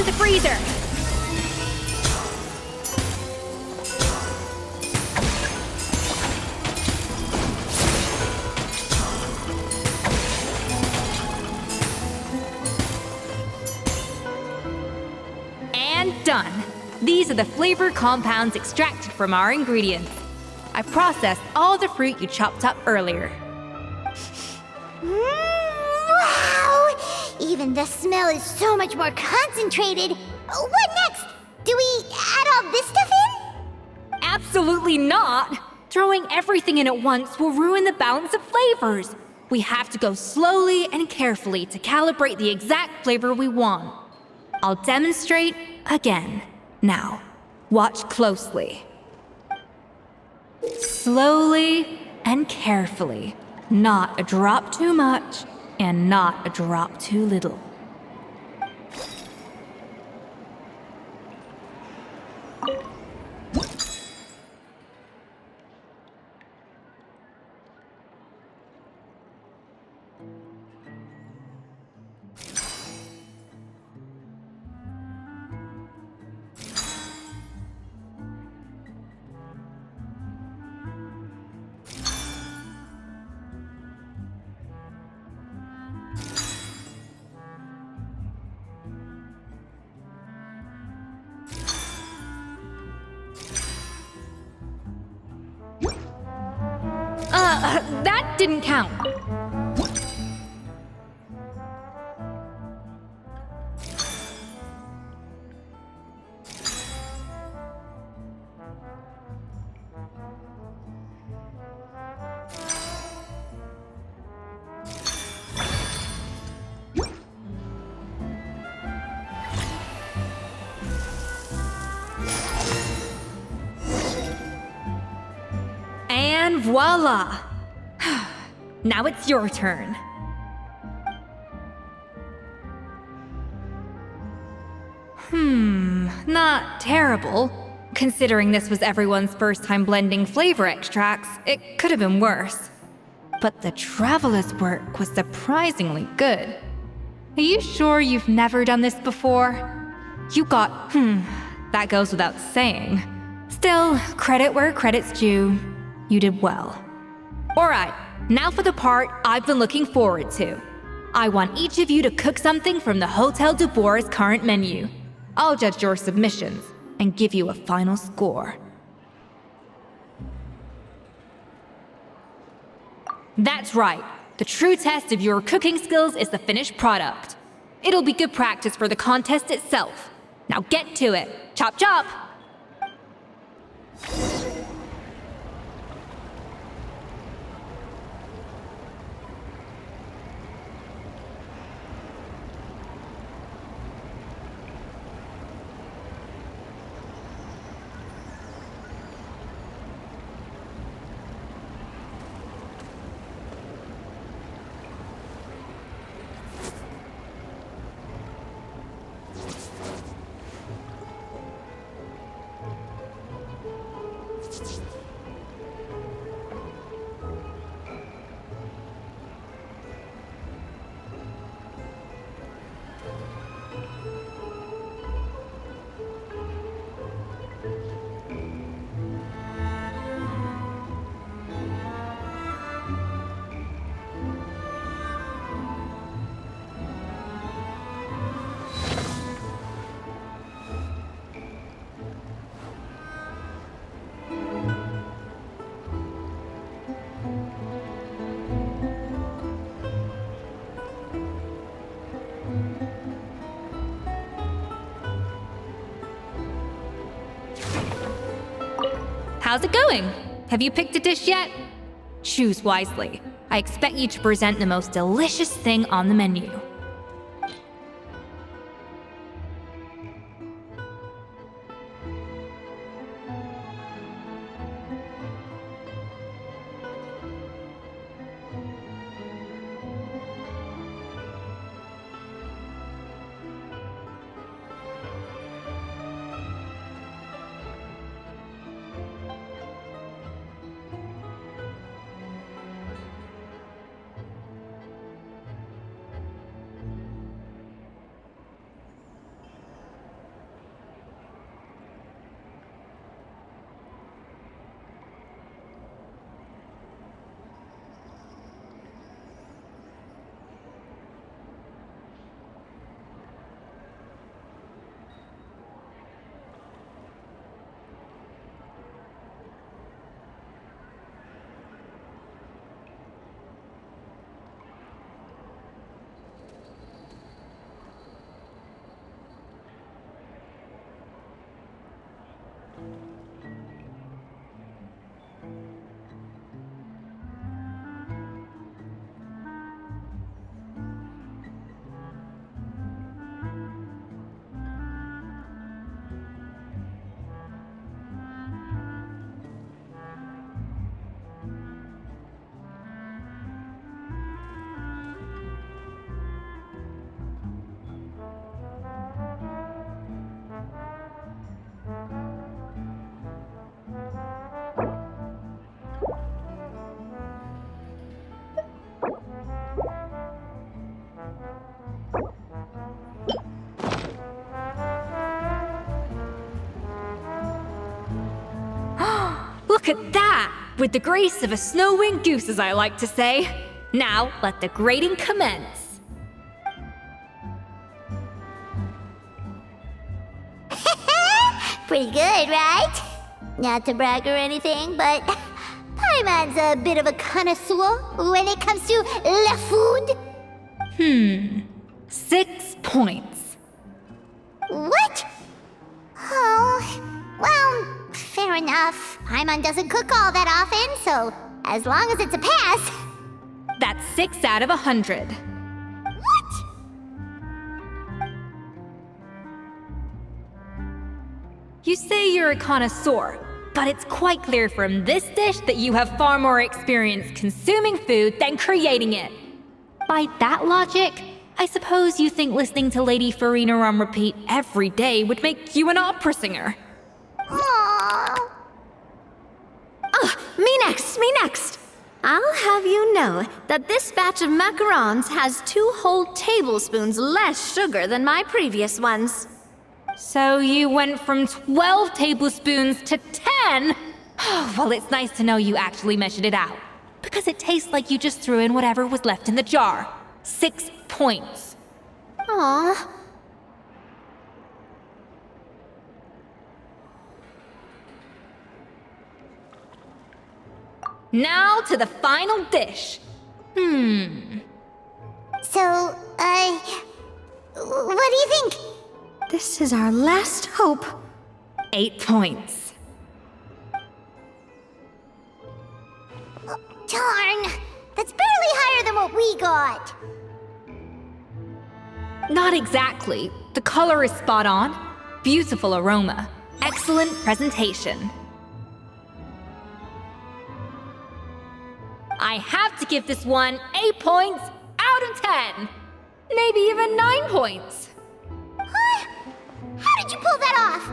to the freezer! And done! These are the flavor compounds extracted from our ingredients. I processed all the fruit you chopped up earlier. Wow! Even the smell is so much more concentrated. What next? Do we add all this stuff in? Absolutely not! Throwing everything in at once will ruin the balance of flavors. We have to go slowly and carefully to calibrate the exact flavor we want. I'll demonstrate again. Now, watch closely. Slowly and carefully. Not a drop too much, and not a drop too little. That didn't count. And voila! Now it's your turn. Not terrible. Considering this was everyone's first time blending flavor extracts, it could have been worse. But the traveler's work was surprisingly good. Are you sure you've never done this before? You got, that goes without saying. Still, credit where credit's due. You did well. Alright, now for the part I've been looking forward to. I want each of you to cook something from the Hotel du Bois' current menu. I'll judge your submissions and give you a final score. That's right. The true test of your cooking skills is the finished product. It'll be good practice for the contest itself. Now get to it. Chop chop! How's it going? Have you picked a dish yet? Choose wisely. I expect you to present the most delicious thing on the menu. at that! With the grace of a snow-winged goose, as I like to say. Now, let the grating commence. Pretty good, right? Not to brag or anything, but Paimon's a bit of a connoisseur when it comes to la food. 6 points. What? Oh, well, fair enough. Paimon doesn't cook all that often, so as long as it's a pass. That's 6 out of 100. What? You say you're a connoisseur, but it's quite clear from this dish that you have far more experience consuming food than creating it. By that logic, I suppose you think listening to Lady Farina on repeat every day would make you an opera singer. Aww. Me next! I'll have you know that this batch of macarons has 2 whole tablespoons less sugar than my previous ones. So you went from 12 tablespoons to 10? Well, it's nice to know you actually measured it out. Because it tastes like you just threw in whatever was left in the jar. 6 points. Aww. Now to the final dish. So, what do you think? This is our last hope. 8 points. Darn, that's barely higher than what we got. Not exactly. The color is spot on. Beautiful aroma. Excellent presentation. I have to give this one 8 points out of 10. Maybe even 9 points. Huh? How did you pull that off?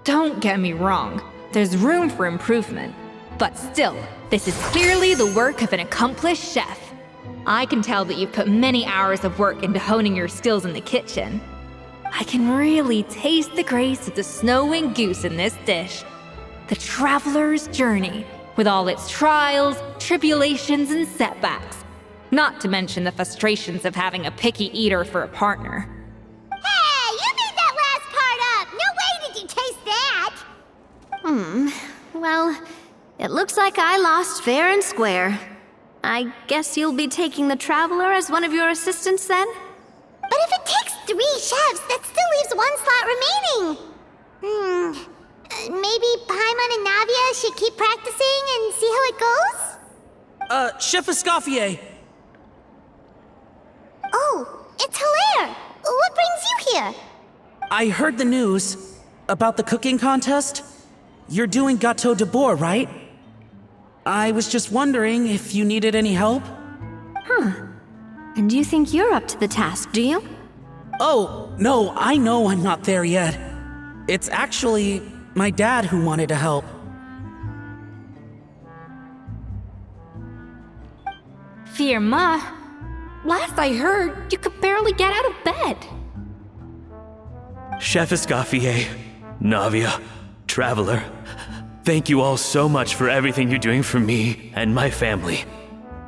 Don't get me wrong, there's room for improvement. But still, this is clearly the work of an accomplished chef. I can tell that you've put many hours of work into honing your skills in the kitchen. I can really taste the grace of the snow-winged goose in this dish. The traveler's journey, with all its trials, tribulations, and setbacks. Not to mention the frustrations of having a picky eater for a partner. Hey, you made that last part up! No way did you taste that! Well, it looks like I lost fair and square. I guess you'll be taking the Traveler as one of your assistants then? But if it takes 3 chefs, that still leaves 1 slot remaining. Maybe Paimon and Navia should keep practicing and see how it goes? Chef Escoffier! Oh, it's Hilaire! What brings you here? I heard the news about the cooking contest. You're doing Gâteau de Bourg, right? I was just wondering if you needed any help? And you think you're up to the task, do you? Oh, no, I know I'm not there yet. It's actually my dad who wanted to help. Firma, last I heard, you could barely get out of bed. Chef Escoffier, Navia, Traveler, thank you all so much for everything you're doing for me and my family.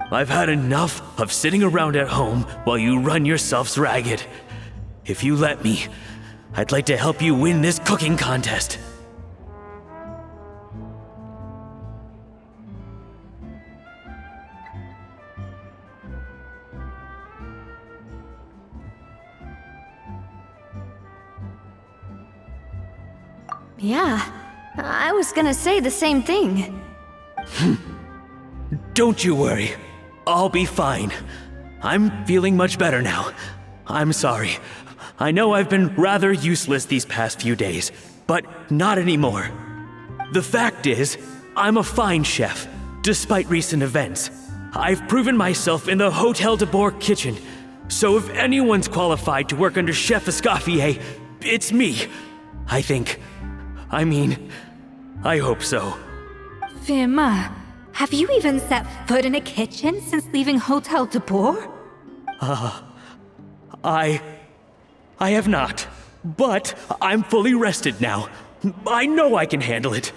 I've had enough of sitting around at home while you run yourselves ragged. If you let me, I'd like to help you win this cooking contest. Yeah, I was gonna say the same thing. Don't you worry. I'll be fine. I'm feeling much better now. I'm sorry. I know I've been rather useless these past few days, but not anymore. The fact is, I'm a fine chef, despite recent events. I've proven myself in the Hotel de Bourg kitchen, So if anyone's qualified to work under Chef Escoffier, it's me. I hope so. Firma, have you even set foot in a kitchen since leaving Hotel de Boer? I have not. But I'm fully rested now. I know I can handle it.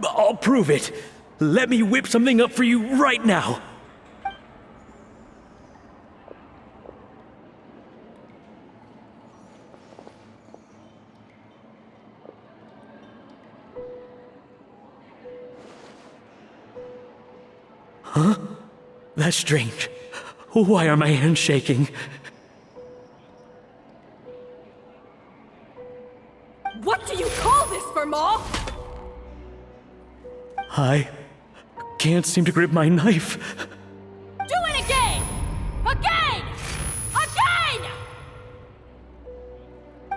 I'll prove it. Let me whip something up for you right now. Huh? That's strange. Why are my hands shaking? What do you call this, Firma? I can't seem to grip my knife. Do it again! Again! Again!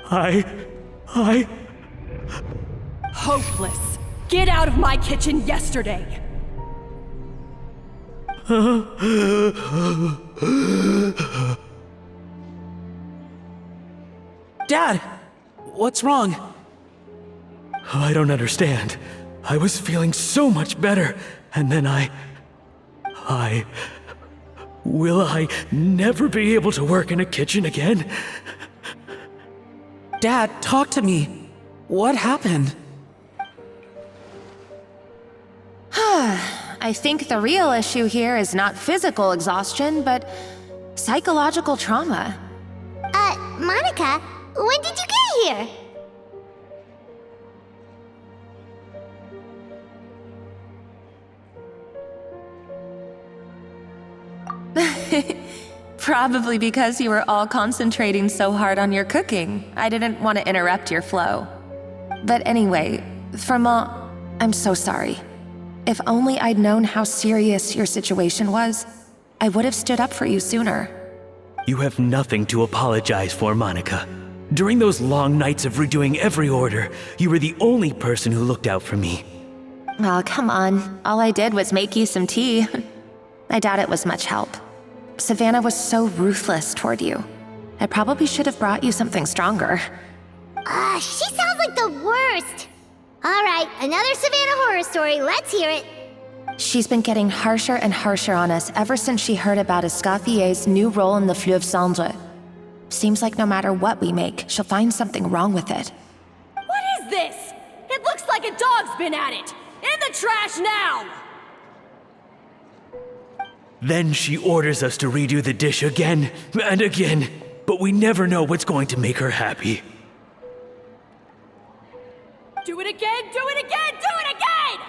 I... Hopeless. Get out of my kitchen yesterday. Dad, what's wrong? I don't understand. I was feeling so much better, and then Will I never be able to work in a kitchen again? Dad, talk to me. What happened? I think the real issue here is not physical exhaustion, but psychological trauma. Monica, when did you get here? Probably because you were all concentrating so hard on your cooking. I didn't want to interrupt your flow. But anyway, Firma, I'm so sorry. If only I'd known how serious your situation was, I would have stood up for you sooner. You have nothing to apologize for, Monica. During those long nights of redoing every order, you were the only person who looked out for me. Oh, come on. All I did was make you some tea. I doubt it was much help. Savannah was so ruthless toward you. I probably should have brought you something stronger. She sounds like the worst. All right, another Savannah horror story. Let's hear it. She's been getting harsher and harsher on us ever since she heard about Escoffier's new role in the Fleuve Cendre. Seems like no matter what we make, she'll find something wrong with it. What is this? It looks like a dog's been at it. In the trash now! Then she orders us to redo the dish again and again, but we never know what's going to make her happy. Do it again, do it again, do it again!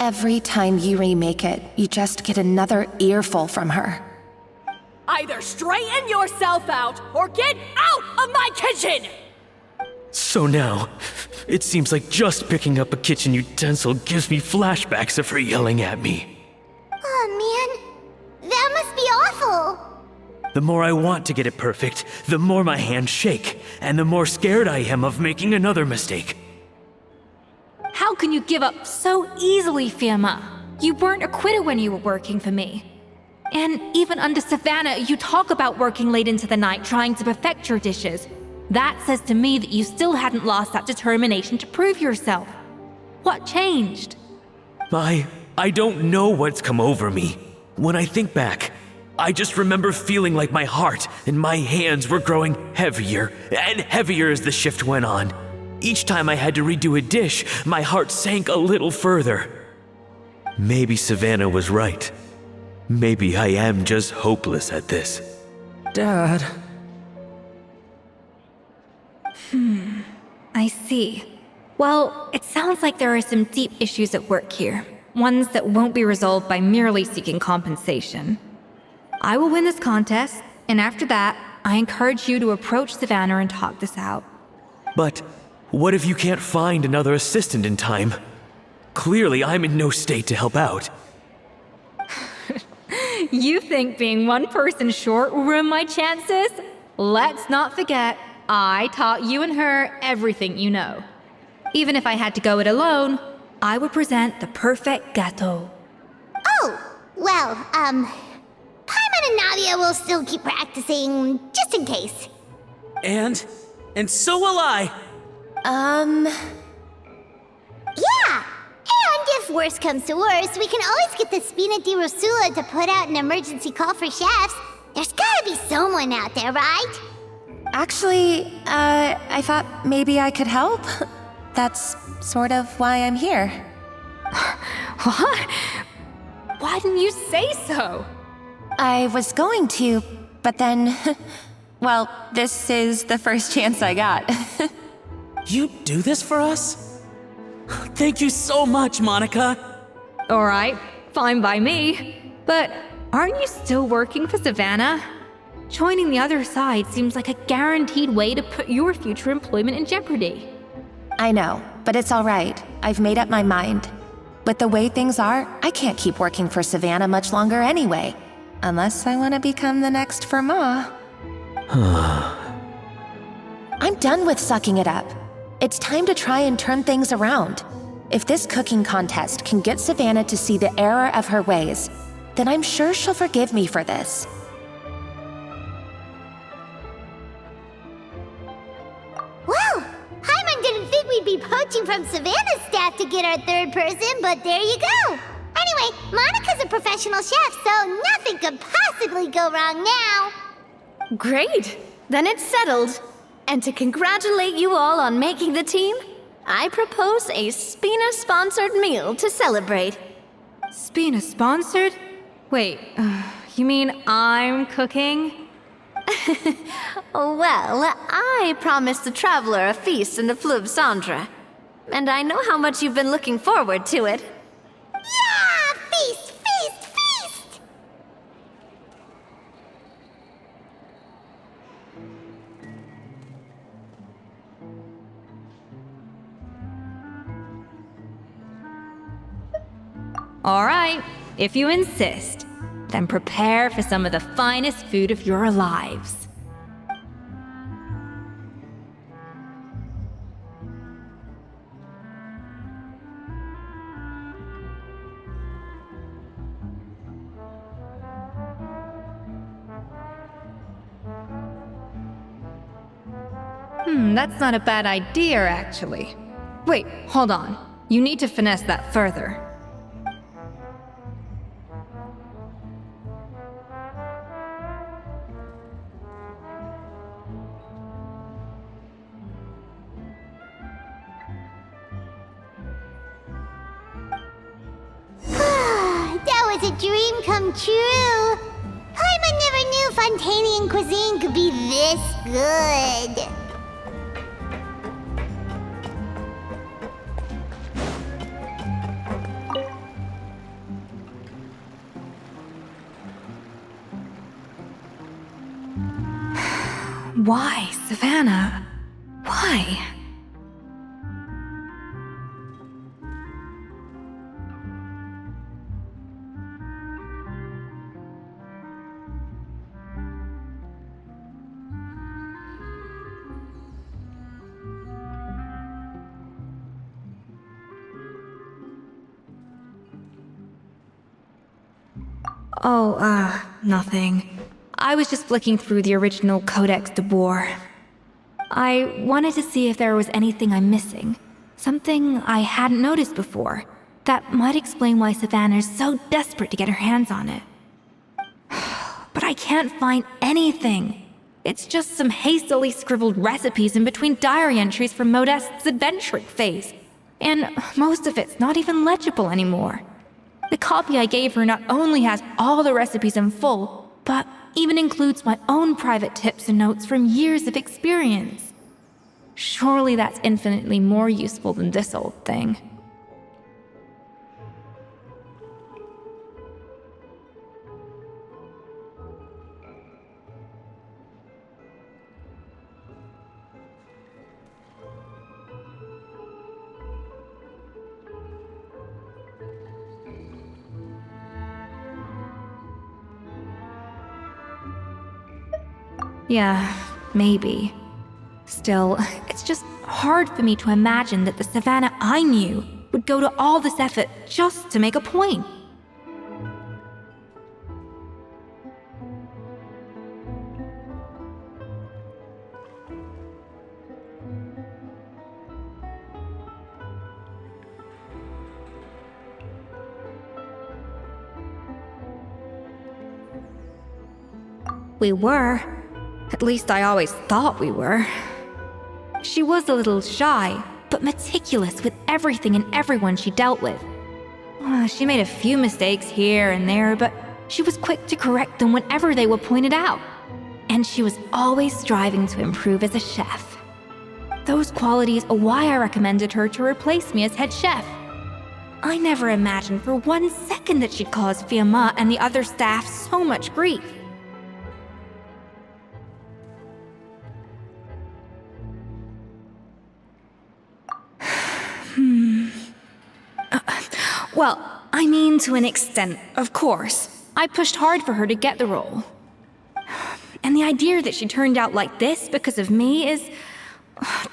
Every time you remake it, you just get another earful from her. Either straighten yourself out or get out of my kitchen! So now, it seems like just picking up a kitchen utensil gives me flashbacks of her yelling at me. Oh man, that must be awful. The more I want to get it perfect, the more my hands shake, and the more scared I am of making another mistake. How can you give up so easily, Firma? You weren't a quitter when you were working for me. And even under Savannah, you talk about working late into the night trying to perfect your dishes. That says to me that you still hadn't lost that determination to prove yourself. What changed? I don't know what's come over me. When I think back, I just remember feeling like my heart and my hands were growing heavier and heavier as the shift went on. Each time I had to redo a dish, my heart sank a little further. Maybe Savannah was right. Maybe I am just hopeless at this. Dad. I see. Well, it sounds like there are some deep issues at work here. Ones that won't be resolved by merely seeking compensation. I will win this contest, and after that, I encourage you to approach Savannah and talk this out. But what if you can't find another assistant in time? Clearly, I'm in no state to help out. You think being one person short will ruin my chances? Let's not forget, I taught you and her everything you know. Even if I had to go it alone, I would present the perfect gâteau. Oh, well, Paimon and Nadia will still keep practicing, just in case. And so will I. Yeah! And if worse comes to worse, we can always get the Spina di Rosula to put out an emergency call for chefs. There's gotta be someone out there, right? Actually, I thought maybe I could help. That's sort of why I'm here. What? Why didn't you say so? I was going to, but then... well, this is the first chance I got. You do this for us? Thank you so much, Monica. Alright, fine by me. But aren't you still working for Savannah? Joining the other side seems like a guaranteed way to put your future employment in jeopardy. I know, but it's all right. I've made up my mind. With the way things are, I can't keep working for Savannah much longer anyway. Unless I want to become the next Fermat. I'm done with sucking it up. It's time to try and turn things around. If this cooking contest can get Savannah to see the error of her ways, then I'm sure she'll forgive me for this. Well, Hyman didn't think we'd be poaching from Savannah's staff to get our third person, but there you go. Anyway, Monica's a professional chef, so nothing could possibly go wrong now. Great! Then it's settled. And to congratulate you all on making the team, I propose a Spina-sponsored meal to celebrate. Spina sponsored? Wait, you mean I'm cooking? Well, I promised the traveler a feast in the Fleuve Cendre. And I know how much you've been looking forward to it. Yeah! Feast, feast, feast! Alright, if you insist, then prepare for some of the finest food of your lives. That's not a bad idea, actually. Wait, hold on. You need to finesse that further. That was a dream come true. Paimon never knew Fontainian cuisine could be this good. Why, Savannah? Why? Oh, nothing. I was just flicking through the original Codex de Boer. I wanted to see if there was anything I'm missing. Something I hadn't noticed before. That might explain why Savannah's so desperate to get her hands on it. But I can't find anything. It's just some hastily scribbled recipes in between diary entries from Modeste's adventuring phase. And most of it's not even legible anymore. The copy I gave her not only has all the recipes in full, but even includes my own private tips and notes from years of experience. Surely that's infinitely more useful than this old thing. Yeah, maybe. Still, it's just hard for me to imagine that the Savannah I knew would go to all this effort just to make a point. We were. At least I always thought we were. She was a little shy, but meticulous with everything and everyone she dealt with. She made a few mistakes here and there, but she was quick to correct them whenever they were pointed out. And she was always striving to improve as a chef. Those qualities are why I recommended her to replace me as head chef. I never imagined for 1 second that she'd cause Fiamma and the other staff so much grief. Well, I mean to an extent, of course. I pushed hard for her to get the role. And the idea that she turned out like this because of me is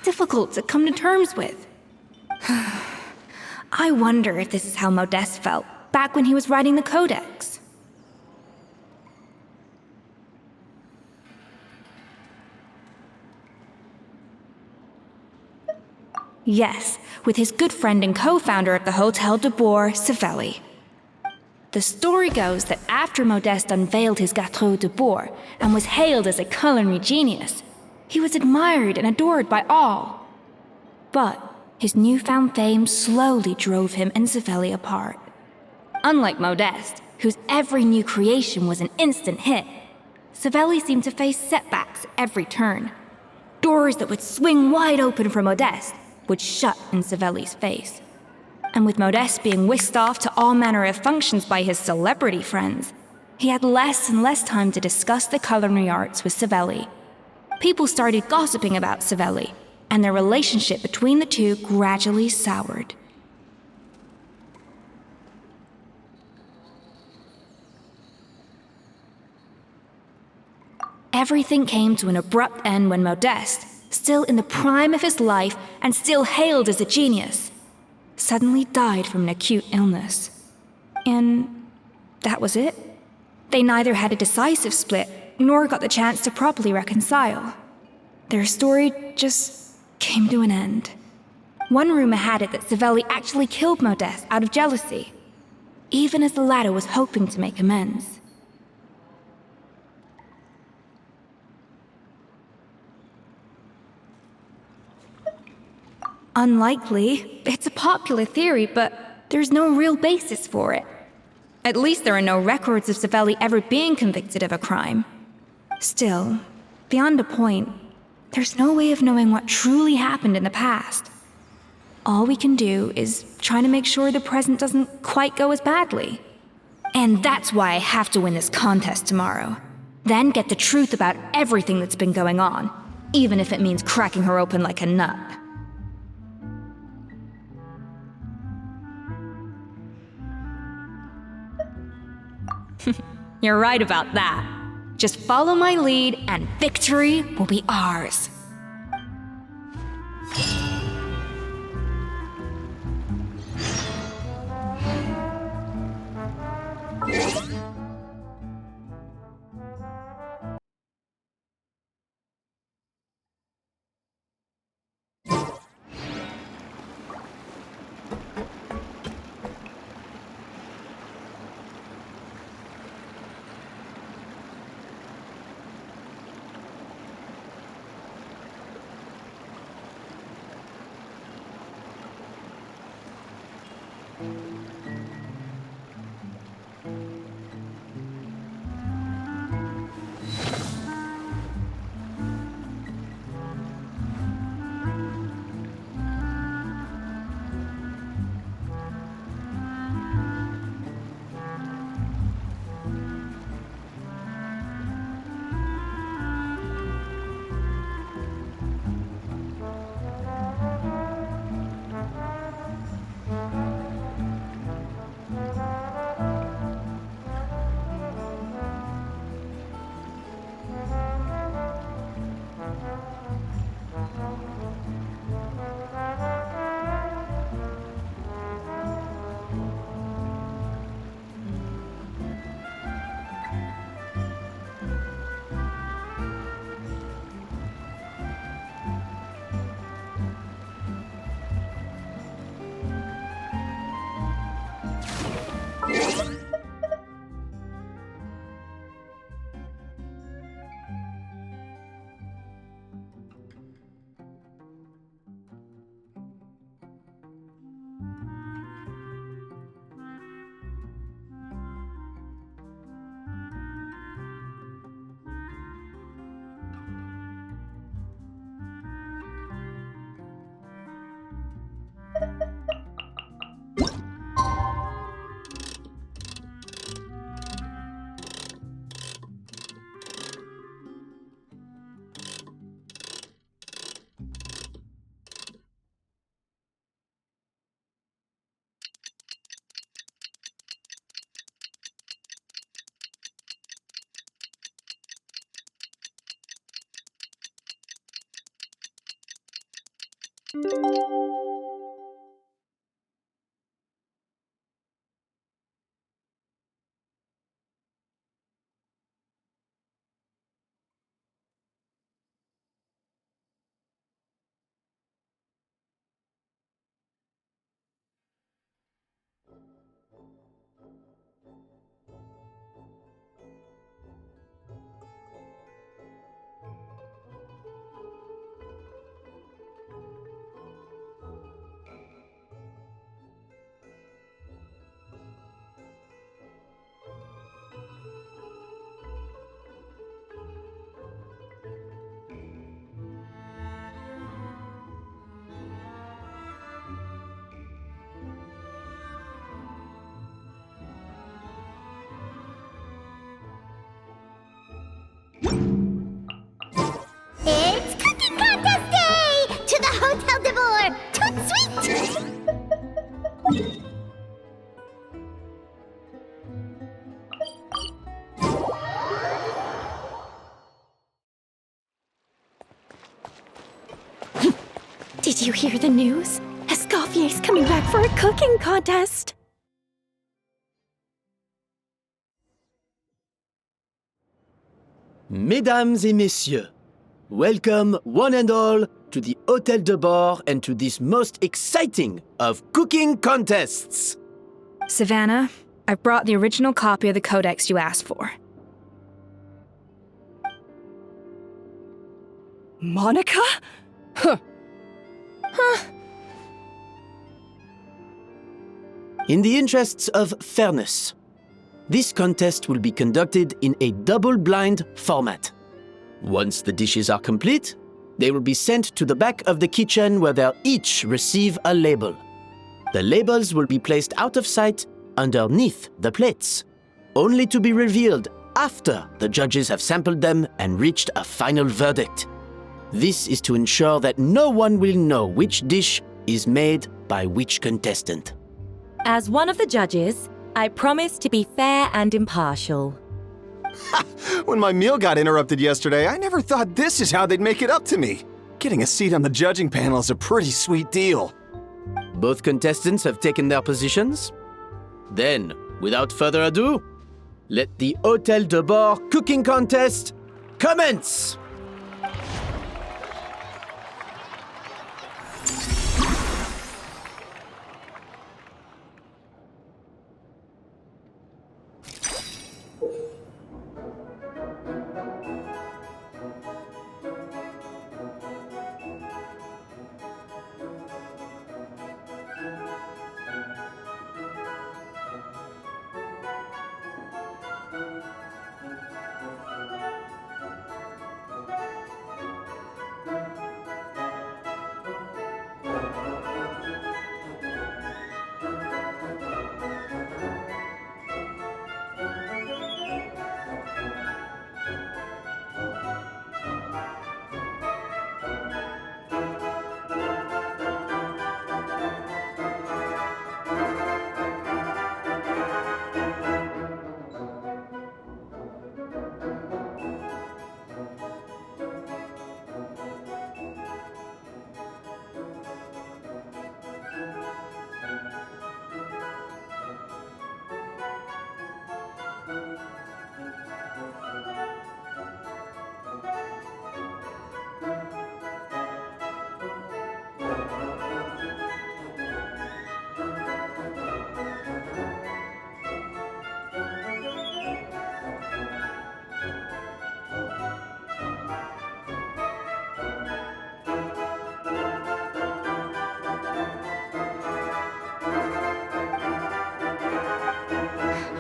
difficult to come to terms with. I wonder if this is how Modeste felt back when he was writing the Codex. Yes, with his good friend and co-founder of the Hotel de Bourg, Savelli. The story goes that after Modeste unveiled his Gâteau de Bourg and was hailed as a culinary genius, he was admired and adored by all. But his newfound fame slowly drove him and Savelli apart. Unlike Modeste, whose every new creation was an instant hit, Savelli seemed to face setbacks at every turn. Doors that would swing wide open for Modeste would shut in Savelli's face. And with Modeste being whisked off to all manner of functions by his celebrity friends, he had less and less time to discuss the culinary arts with Savelli. People started gossiping about Savelli, and their relationship between the two gradually soured. Everything came to an abrupt end when Modeste, still in the prime of his life and still hailed as a genius, suddenly died from an acute illness. And that was it. They neither had a decisive split, nor got the chance to properly reconcile. Their story just came to an end. One rumor had it that Savelli actually killed Modeste out of jealousy, even as the latter was hoping to make amends. Unlikely. It's a popular theory, but there's no real basis for it. At least there are no records of Savelli ever being convicted of a crime. Still, beyond a point, there's no way of knowing what truly happened in the past. All we can do is try to make sure the present doesn't quite go as badly. And that's why I have to win this contest tomorrow. Then get the truth about everything that's been going on, even if it means cracking her open like a nut. You're right about that. Just follow my lead and victory will be ours. It's Cooking Contest Day! To the Hotel de Boer! Toot sweet! Did you hear the news? Escoffier's coming back for a cooking contest. Mesdames et messieurs, welcome one and all to the Hotel de Boer and to this most exciting of cooking contests. Savannah, I brought the original copy of the codex you asked for. Monica? Huh. In the interests of fairness, this contest will be conducted in a double-blind format. Once the dishes are complete, they will be sent to the back of the kitchen where they'll each receive a label. The labels will be placed out of sight underneath the plates, only to be revealed after the judges have sampled them and reached a final verdict. This is to ensure that no one will know which dish is made by which contestant. As one of the judges, I promise to be fair and impartial. When my meal got interrupted yesterday, I never thought this is how they'd make it up to me. Getting a seat on the judging panel is a pretty sweet deal. Both contestants have taken their positions. Then, without further ado, let the Hotel de Boer cooking contest commence!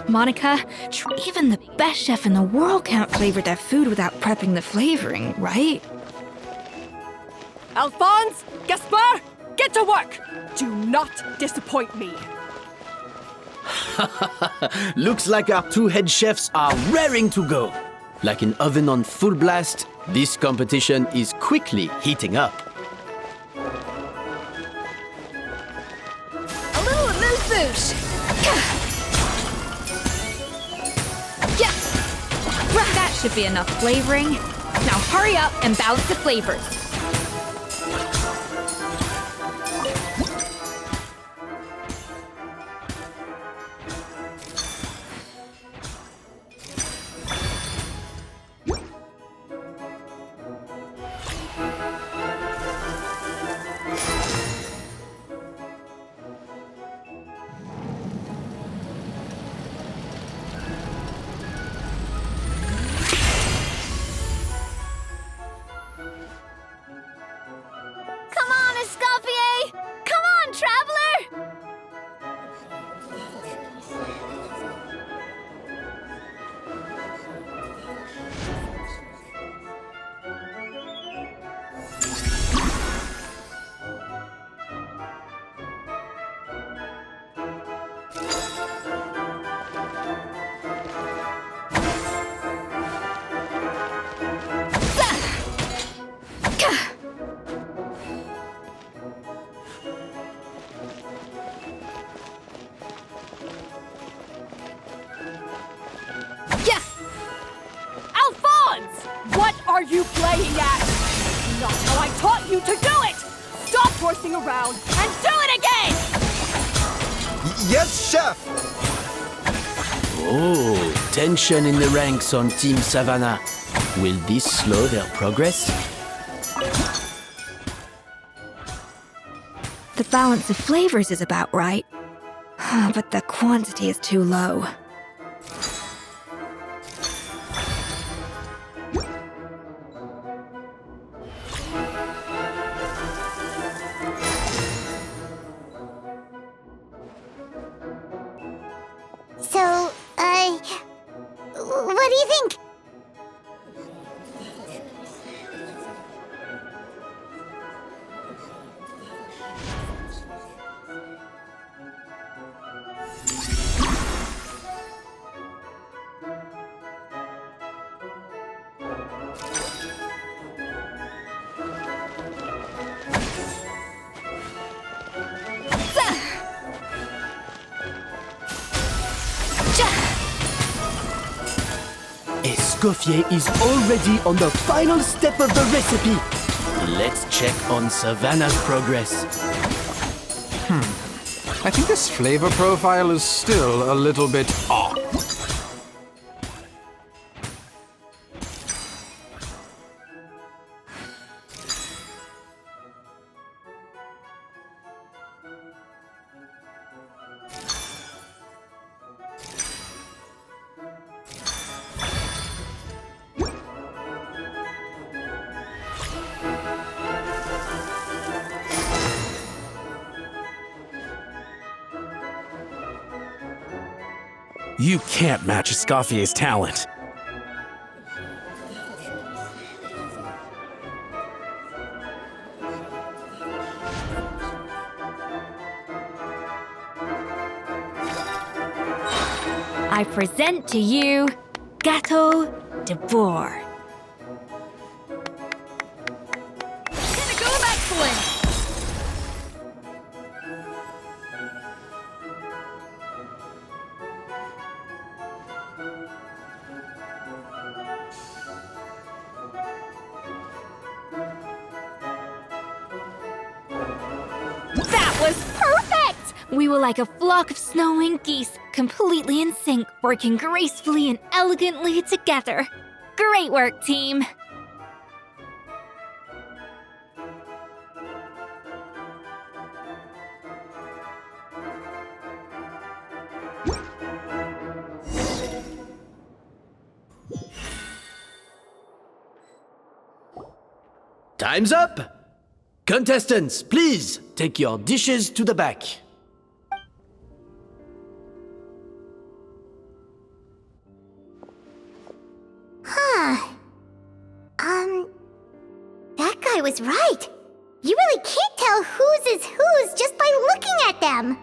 Monica, even the best chef in the world can't flavor their food without prepping the flavoring, right? Alphonse! Gaspar! Get to work! Do not disappoint me. Looks like our two head chefs are raring to go. Like an oven on full blast, this competition is quickly heating up. A little amuse-bouche! That should be enough flavoring. Now hurry up and balance the flavors. Escoffier! Come on, traveler! What are you playing at? Not how I taught you to do it! Stop horsing around and do it again! Yes, Chef! Oh, tension in the ranks on Team Savannah. Will this slow their progress? The balance of flavors is about right, but the quantity is too low. So, what do you think? Escoffier is already on the final step of the recipe. Let's check on Savannah's progress. I think this flavor profile is still a little bit off. You can't match Escoffier's talent. I present to you Gâteau de Bourg. Pinnacle of excellence! That was perfect! We were like a flock of snowing geese, completely in sync, working gracefully and elegantly together. Great work, team! Time's up! Contestants, please take your dishes to the back. That guy was right. You really can't tell whose is whose just by looking at them.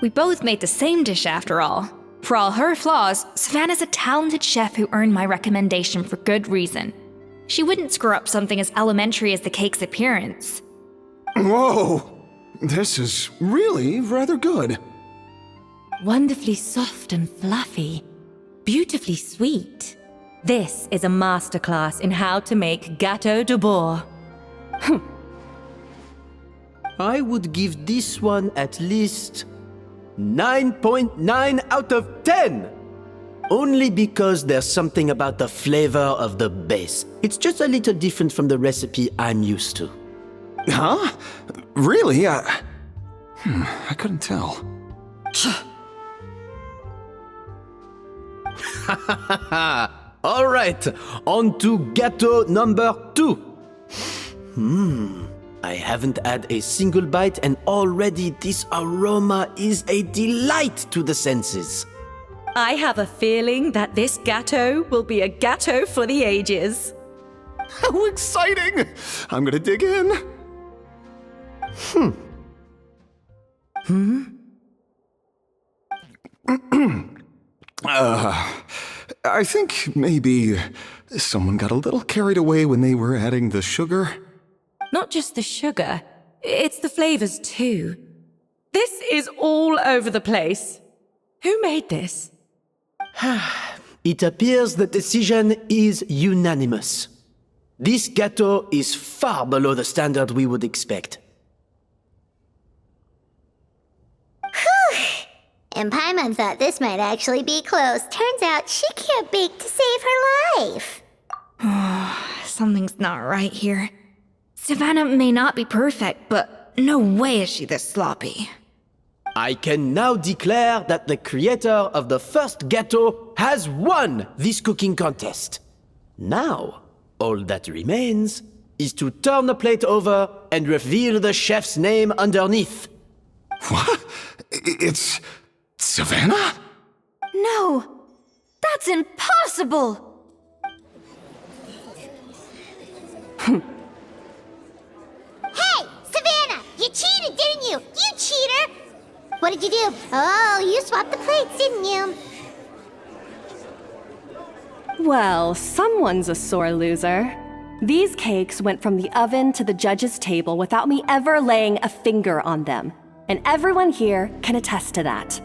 We both made the same dish after all. For all her flaws, Savannah's a talented chef who earned my recommendation for good reason. She wouldn't screw up something as elementary as the cake's appearance. Whoa! This is really rather good. Wonderfully soft and fluffy. Beautifully sweet. This is a masterclass in how to make Gâteau de Bourg. I would give this one at least 9.9 out of 10! Only because there's something about the flavor of the base. It's just a little different from the recipe I'm used to. Huh? Really? I couldn't tell. All right, on to gâteau number 2. I haven't had a single bite, and already this aroma is a delight to the senses. I have a feeling that this gâteau will be a gâteau for the ages. How exciting! I'm gonna dig in. I think maybe someone got a little carried away when they were adding the sugar. Not just the sugar, it's the flavors too. This is all over the place. Who made this? It appears the decision is unanimous. This gâteau is far below the standard we would expect. And Paimon thought this might actually be close. Turns out she can't bake to save her life. Something's not right here. Savannah may not be perfect, but no way is she this sloppy. I can now declare that the creator of the first gâteau has won this cooking contest. Now, all that remains is to turn the plate over and reveal the chef's name underneath. What? It's Savannah? No! That's impossible! Hey, Savannah! You cheated, didn't you? You cheater! What did you do? Oh, you swapped the plates, didn't you? Well, someone's a sore loser. These cakes went from the oven to the judge's table without me ever laying a finger on them. And everyone here can attest to that.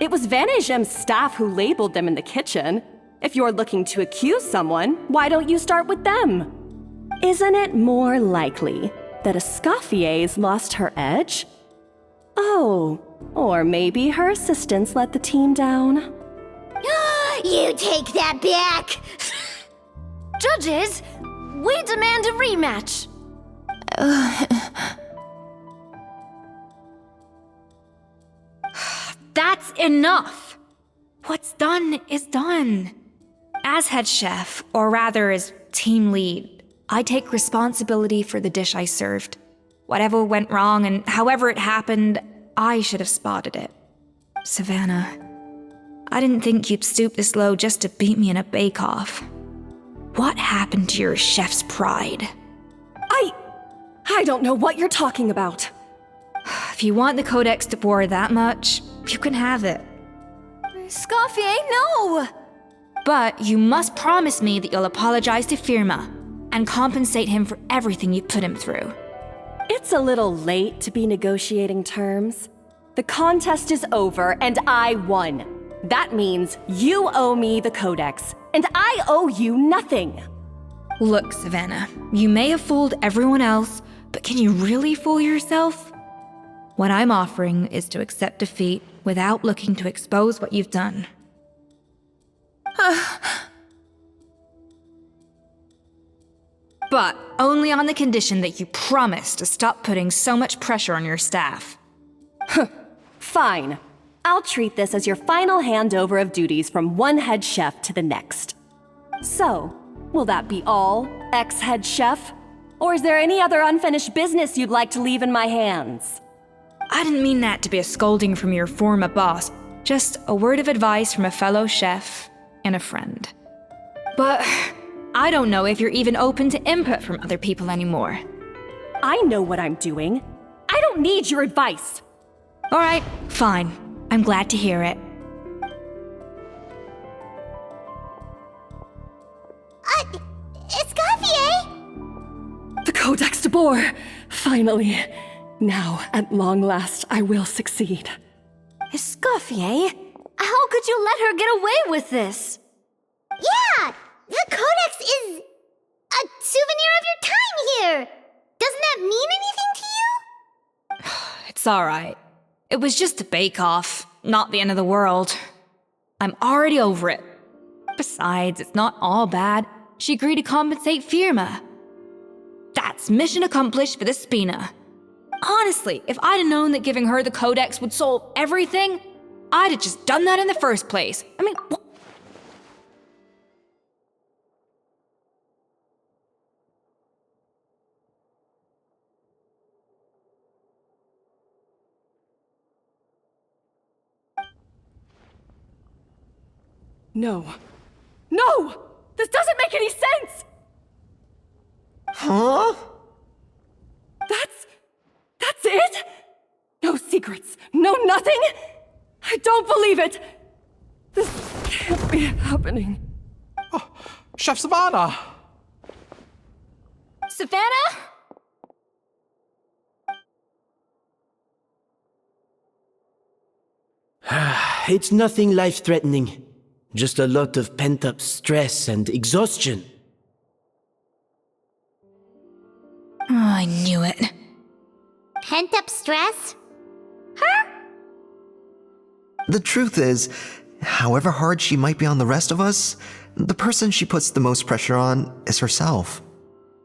It was Van Gem's staff who labeled them in the kitchen. If you're looking to accuse someone, why don't you start with them? Isn't it more likely that Escoffier's lost her edge? Oh, or maybe her assistants let the team down. You take that back! Judges, we demand a rematch. That's enough! What's done is done. As head chef, or rather as team lead, I take responsibility for the dish I served. Whatever went wrong and however it happened, I should have spotted it. Savannah, I didn't think you'd stoop this low just to beat me in a bake-off. What happened to your chef's pride? I don't know what you're talking about. If you want the Codex de Boer that much, you can have it. Escoffier, no! But you must promise me that you'll apologize to Firma and compensate him for everything you put him through. It's a little late to be negotiating terms. The contest is over and I won. That means you owe me the Codex, and I owe you nothing. Look, Savannah, you may have fooled everyone else, but can you really fool yourself? What I'm offering is to accept defeat without looking to expose what you've done. But only on the condition that you promise to stop putting so much pressure on your staff. Fine. I'll treat this as your final handover of duties from one head chef to the next. So, will that be all, ex-head chef? Or is there any other unfinished business you'd like to leave in my hands? I didn't mean that to be a scolding from your former boss, just a word of advice from a fellow chef and a friend. But I don't know if you're even open to input from other people anymore. I know what I'm doing. I don't need your advice. All right, fine. I'm glad to hear it. Escoffier! The Codex de Boer! Finally. Now, at long last, I will succeed. Escoffier? How could you let her get away with this? Yeah! The Codex is a souvenir of your time here! Doesn't that mean anything to you? It's all right. It was just a bake-off, not the end of the world. I'm already over it. Besides, it's not all bad. She agreed to compensate Firma. That's mission accomplished for the Spina. Honestly, if I'd have known that giving her the Codex would solve everything, I'd have just done that in the first place. I mean, No. No! This doesn't make any sense! Huh? That's it? No secrets, no nothing? I don't believe it! This can't be happening. Oh, Chef Savannah! Savannah? It's nothing life-threatening. Just a lot of pent-up stress and exhaustion. Oh, I knew it. Pent-up stress? The truth is, however hard she might be on the rest of us, the person she puts the most pressure on is herself.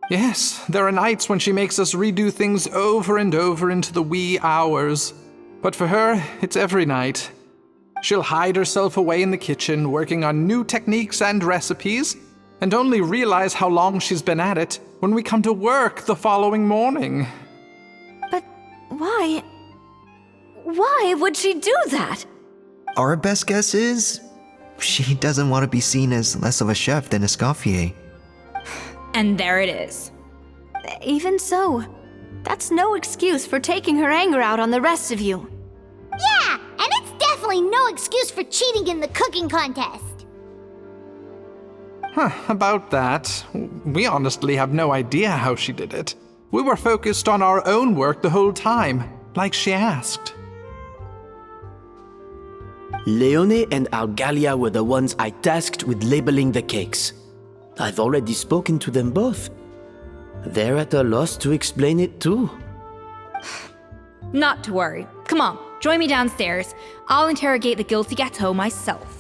Yes, there are nights when she makes us redo things over and over into the wee hours. But for her, it's every night. She'll hide herself away in the kitchen, working on new techniques and recipes, and only realize how long she's been at it when we come to work the following morning. But why? Why would she do that? Our best guess is, she doesn't want to be seen as less of a chef than Escoffier. And there it is. Even so, that's no excuse for taking her anger out on the rest of you. Yeah, and it's definitely no excuse for cheating in the cooking contest. About that, we honestly have no idea how she did it. We were focused on our own work the whole time, like she asked. Leone and Algalia were the ones I tasked with labeling the cakes. I've already spoken to them both. They're at a loss to explain it too. Not to worry. Come on, join me downstairs. I'll interrogate the guilty gâteau myself.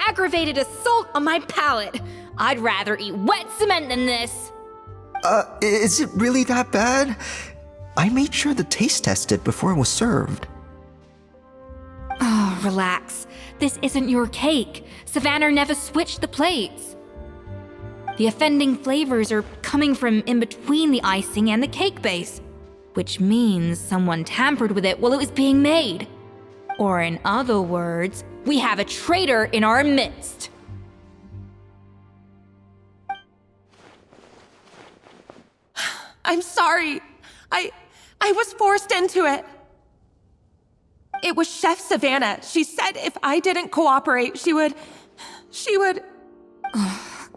Aggravated assault on my palate. I'd rather eat wet cement than this. Is it really that bad? I made sure to taste test it before it was served. Oh, relax. This isn't your cake. Savannah never switched the plates. The offending flavors are coming from in between the icing and the cake base, which means someone tampered with it while it was being made. Or in other words, we have a traitor in our midst. I'm sorry. I was forced into it. It was Chef Savannah. She said if I didn't cooperate, she would...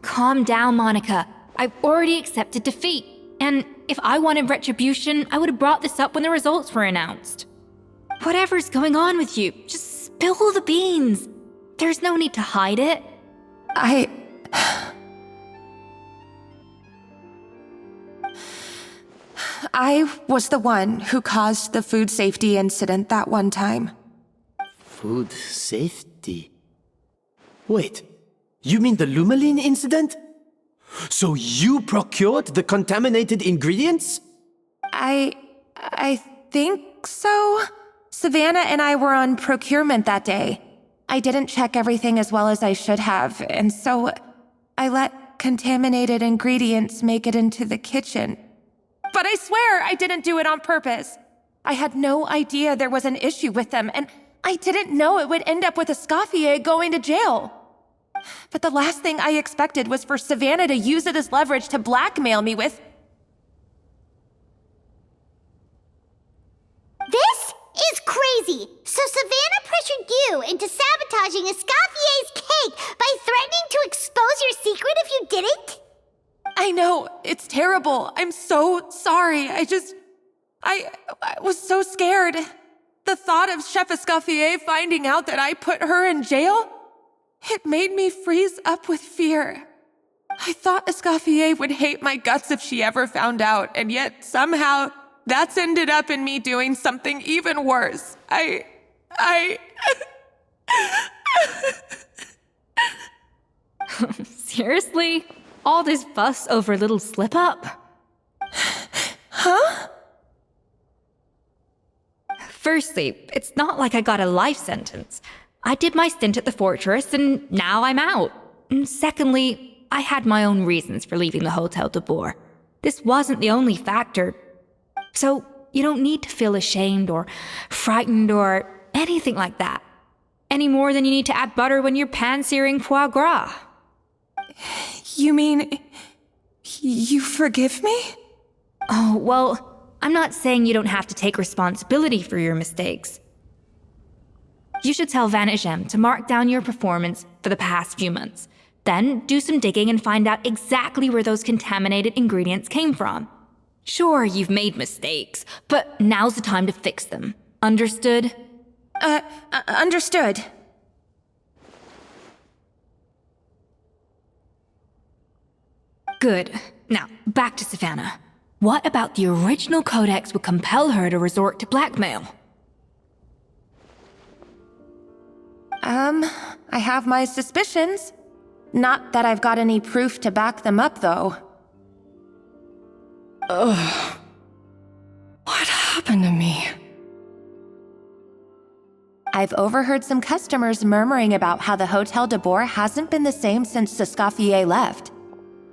Calm down, Monica. I've already accepted defeat. And if I wanted retribution, I would have brought this up when the results were announced. Whatever's going on with you, just spill the beans. There's no need to hide it. I was the one who caused the food safety incident that one time. Food safety? Wait, you mean the Lumaline incident? So you procured the contaminated ingredients? I think so. Savannah and I were on procurement that day. I didn't check everything as well as I should have, and so I let contaminated ingredients make it into the kitchen. But I swear I didn't do it on purpose. I had no idea there was an issue with them, and I didn't know it would end up with Escoffier going to jail. But the last thing I expected was for Savannah to use it as leverage to blackmail me with... This is crazy! So Savannah pressured you into sabotaging Escoffier's cake by threatening to expose your secret if you didn't? I know, it's terrible. I'm so sorry. I was so scared. The thought of Chef Escoffier finding out that I put her in jail, it made me freeze up with fear. I thought Escoffier would hate my guts if she ever found out, and yet somehow that's ended up in me doing something even worse. Seriously? All this fuss over a little slip-up? Huh? Firstly, it's not like I got a life sentence. I did my stint at the fortress, and now I'm out. And secondly, I had my own reasons for leaving the Hotel de Boer. This wasn't the only factor. So you don't need to feel ashamed or frightened or anything like that. Any more than you need to add butter when you're pan-searing foie gras. You mean... you forgive me? Oh, well, I'm not saying you don't have to take responsibility for your mistakes. You should tell Vanagem to mark down your performance for the past few months. Then do some digging and find out exactly where those contaminated ingredients came from. Sure, you've made mistakes, but now's the time to fix them. Understood? Understood. Good. Now, back to Savannah. What about the original codex would compel her to resort to blackmail? I have my suspicions. Not that I've got any proof to back them up, though. Ugh. What happened to me? I've overheard some customers murmuring about how the Hotel de Boer hasn't been the same since Escoffier left.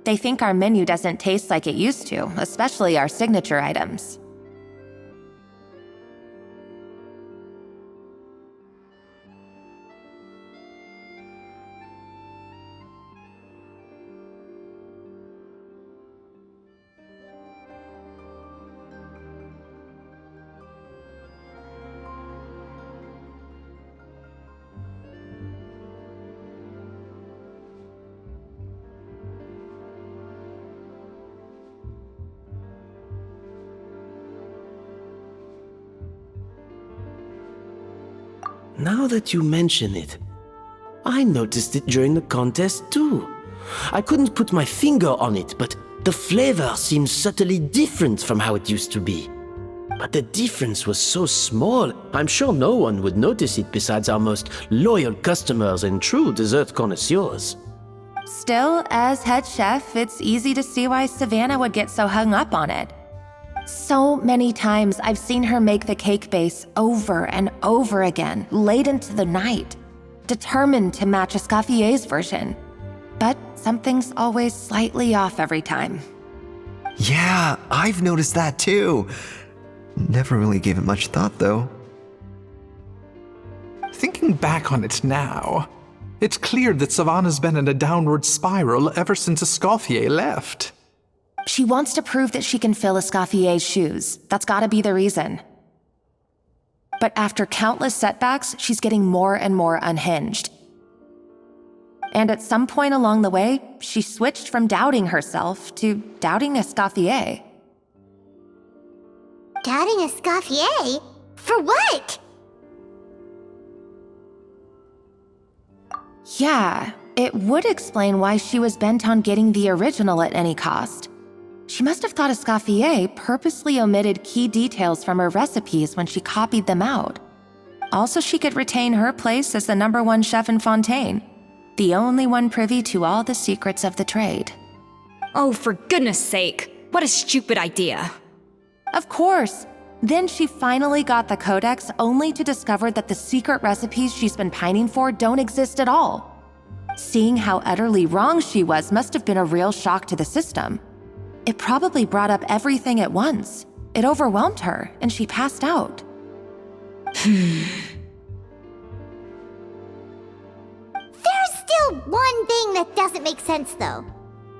They think our menu doesn't taste like it used to, especially our signature items. Now that you mention it, I noticed it during the contest too. I couldn't put my finger on it, but the flavor seems subtly different from how it used to be. But the difference was so small, I'm sure no one would notice it besides our most loyal customers and true dessert connoisseurs. Still, as head chef, it's easy to see why Savannah would get so hung up on it. So many times I've seen her make the cake base over and over again, late into the night, determined to match Escoffier's version. But something's always slightly off every time. Yeah, I've noticed that too. Never really gave it much thought, though. Thinking back on it now, it's clear that Savannah's been in a downward spiral ever since Escoffier left. She wants to prove that she can fill Escoffier's shoes. That's gotta be the reason. But after countless setbacks, she's getting more and more unhinged. And at some point along the way, she switched from doubting herself to doubting Escoffier. Doubting Escoffier? For what? Yeah, it would explain why she was bent on getting the original at any cost. She must have thought Escoffier purposely omitted key details from her recipes when she copied them out. Also, she could retain her place as the #1 chef in Fontaine, the only one privy to all the secrets of the trade. Oh, for goodness sake. What a stupid idea. Of course. Then she finally got the codex only to discover that the secret recipes she's been pining for don't exist at all. Seeing how utterly wrong she was must have been a real shock to the system. It probably brought up everything at once. It overwhelmed her, and she passed out. There's still one thing that doesn't make sense, though.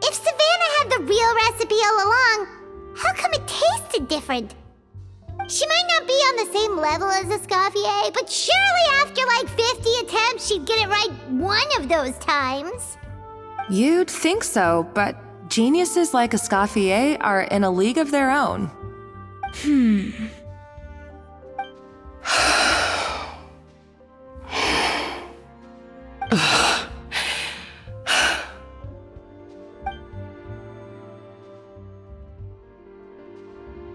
If Savannah had the real recipe all along, how come it tasted different? She might not be on the same level as Escoffier, but surely after like 50 attempts, she'd get it right one of those times. You'd think so, but geniuses like Escoffier are in a league of their own.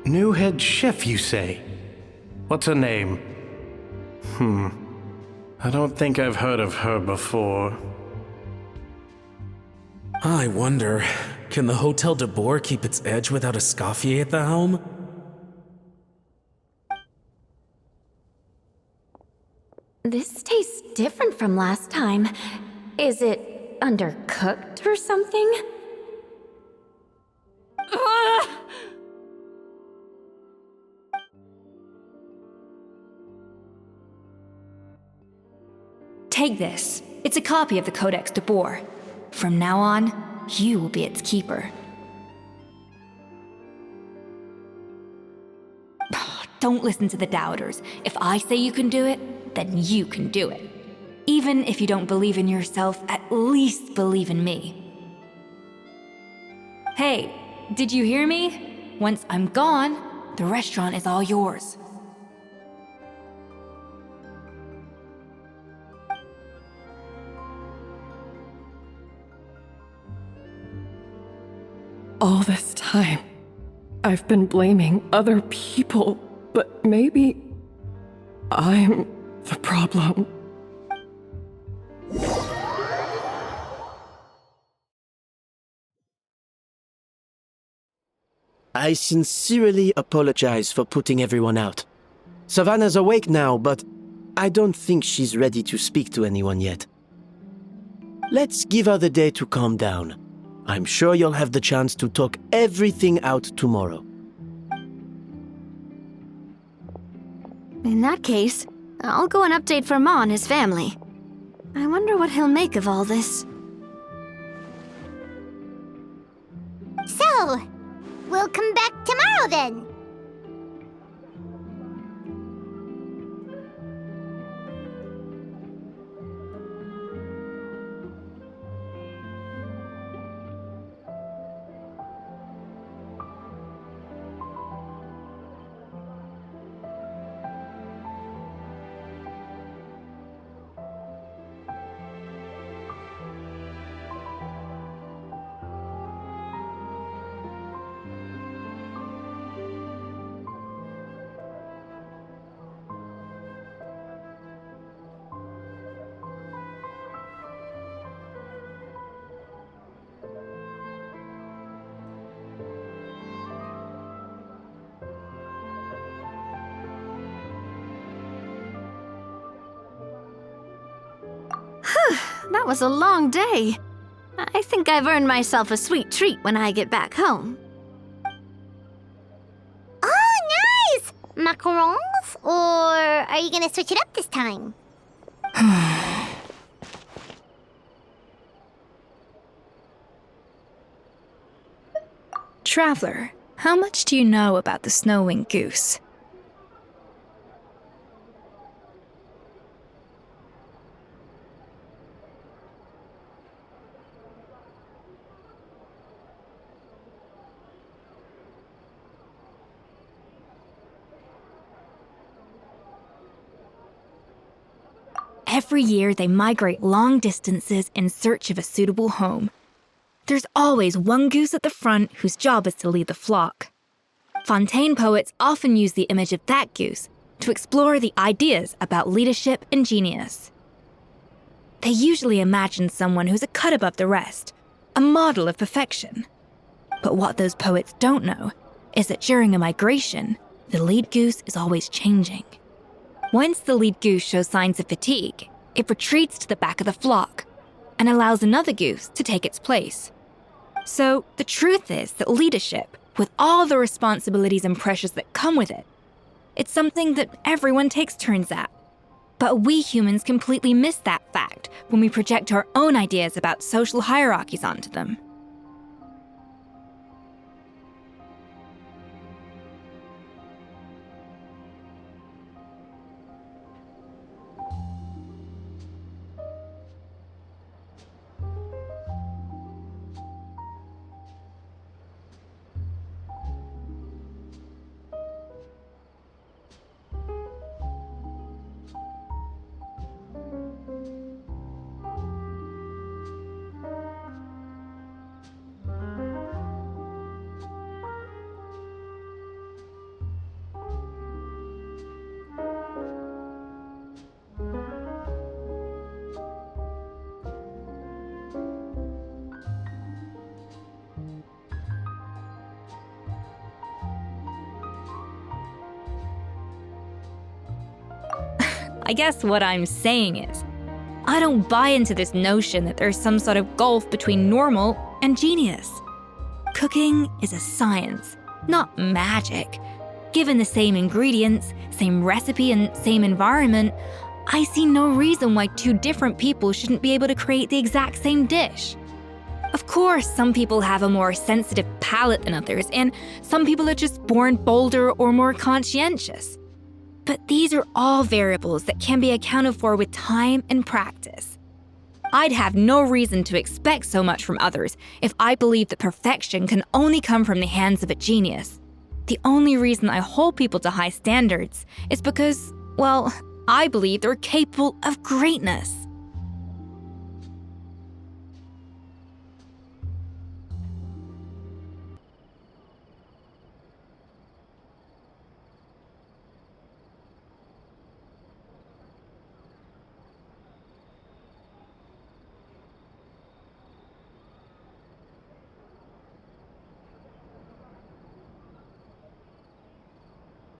New head chef, you say? What's her name? I don't think I've heard of her before. I wonder, can the Hotel de Boer keep its edge without Escoffier at the helm? This tastes different from last time. Is it undercooked or something? Take this. It's a copy of the Codex de Boer. From now on, you will be its keeper. Don't listen to the doubters. If I say you can do it, then you can do it. Even if you don't believe in yourself, at least believe in me. Hey, did you hear me? Once I'm gone, the restaurant is all yours. All this time, I've been blaming other people, but maybe I'm the problem. I sincerely apologize for putting everyone out. Savannah's awake now, but I don't think she's ready to speak to anyone yet. Let's give her the day to calm down. I'm sure you'll have the chance to talk everything out tomorrow. In that case, I'll go and update Vermont and his family. I wonder what he'll make of all this. So, we'll come back tomorrow then. That was a long day. I think I've earned myself a sweet treat when I get back home. Oh, nice! Macarons? Or are you gonna switch it up this time? Traveler, how much do you know about the snow-winged goose? Every year, they migrate long distances in search of a suitable home. There's always one goose at the front whose job is to lead the flock. Fontaine poets often use the image of that goose to explore the ideas about leadership and genius. They usually imagine someone who's a cut above the rest, a model of perfection. But what those poets don't know is that during a migration, the lead goose is always changing. Once the lead goose shows signs of fatigue, it retreats to the back of the flock and allows another goose to take its place. So the truth is that leadership, with all the responsibilities and pressures that come with it, it's something that everyone takes turns at. But we humans completely miss that fact when we project our own ideas about social hierarchies onto them. I guess what I'm saying is, I don't buy into this notion that there's some sort of gulf between normal and genius. Cooking is a science, not magic. Given the same ingredients, same recipe, and same environment, I see no reason why two different people shouldn't be able to create the exact same dish. Of course, some people have a more sensitive palate than others, and some people are just born bolder or more conscientious. But these are all variables that can be accounted for with time and practice. I'd have no reason to expect so much from others if I believed that perfection can only come from the hands of a genius. The only reason I hold people to high standards is because, well, I believe they're capable of greatness.